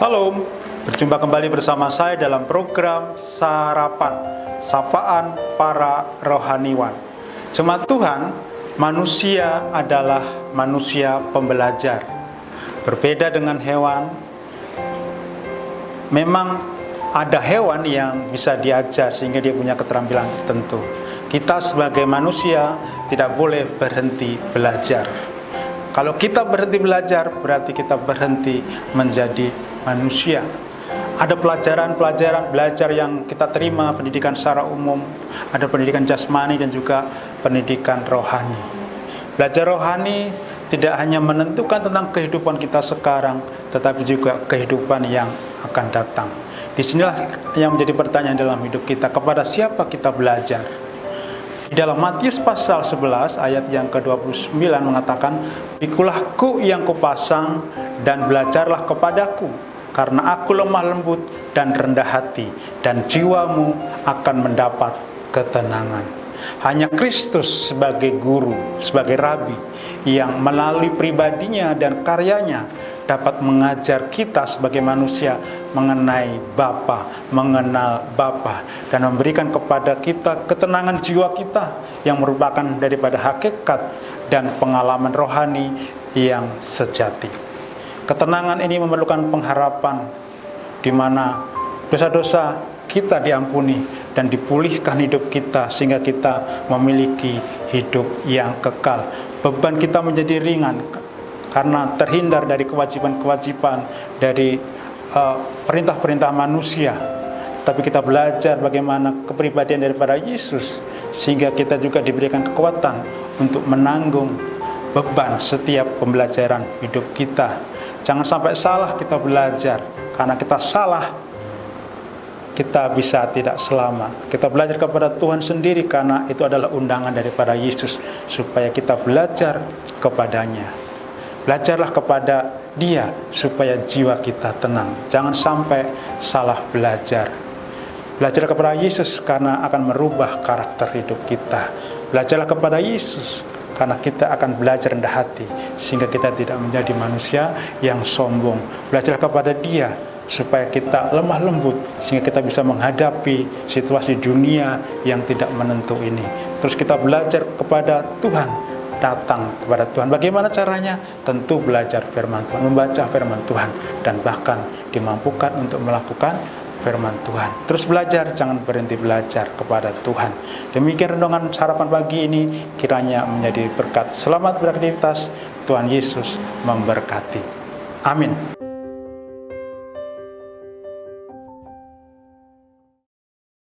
Salam, berjumpa kembali bersama saya dalam program Sarapan, Sapaan Para Rohaniwan. Jemaat Tuhan, manusia adalah manusia pembelajar. Berbeda dengan hewan, memang ada hewan yang bisa diajar sehingga dia punya keterampilan tertentu. Kita sebagai manusia tidak boleh berhenti belajar. Kalau kita berhenti belajar, berarti kita berhenti menjadi manusia. Ada pelajaran-pelajaran belajar yang kita terima, pendidikan secara umum, ada pendidikan jasmani dan juga pendidikan rohani. Belajar rohani tidak hanya menentukan tentang kehidupan kita sekarang, tetapi juga kehidupan yang akan datang. Disinilah yang menjadi pertanyaan dalam hidup kita, kepada siapa kita belajar. Di dalam Matius pasal 11 ayat yang ke-29 mengatakan, "Pikulah ku yang kupasang dan belajarlah kepadaku, karena aku lemah lembut dan rendah hati, dan jiwamu akan mendapat ketenangan." Hanya Kristus sebagai guru, sebagai rabi, yang melalui pribadinya dan karyanya dapat mengajar kita sebagai manusia mengenai Bapa, mengenal Bapa, dan memberikan kepada kita ketenangan jiwa kita yang merupakan daripada hakikat dan pengalaman rohani yang sejati. Ketenangan ini memerlukan pengharapan di mana dosa-dosa kita diampuni dan dipulihkan hidup kita sehingga kita memiliki hidup yang kekal. Beban kita menjadi ringan karena terhindar dari kewajiban-kewajiban, dari perintah-perintah manusia. Tapi kita belajar bagaimana kepribadian daripada Yesus, sehingga kita juga diberikan kekuatan untuk menanggung beban setiap pembelajaran hidup kita. Jangan sampai salah kita belajar, karena kita salah kita bisa tidak selamat. Kita belajar kepada Tuhan sendiri karena itu adalah undangan daripada Yesus supaya kita belajar kepadanya. Belajarlah kepada Dia supaya jiwa kita tenang. Jangan sampai salah belajar. Belajar kepada Yesus karena akan merubah karakter hidup kita. Belajarlah kepada Yesus karena kita akan belajar rendah hati sehingga kita tidak menjadi manusia yang sombong. Belajarlah kepada Dia supaya kita lemah lembut sehingga kita bisa menghadapi situasi dunia yang tidak menentu ini. Terus kita belajar kepada Tuhan, datang kepada Tuhan. Bagaimana caranya? Tentu belajar firman Tuhan, membaca firman Tuhan, dan bahkan dimampukan untuk melakukan firman Tuhan. Terus belajar, jangan berhenti belajar kepada Tuhan. Demikian renungan sarapan pagi ini, kiranya menjadi berkat. Selamat beraktivitas, Tuhan Yesus memberkati. Amin.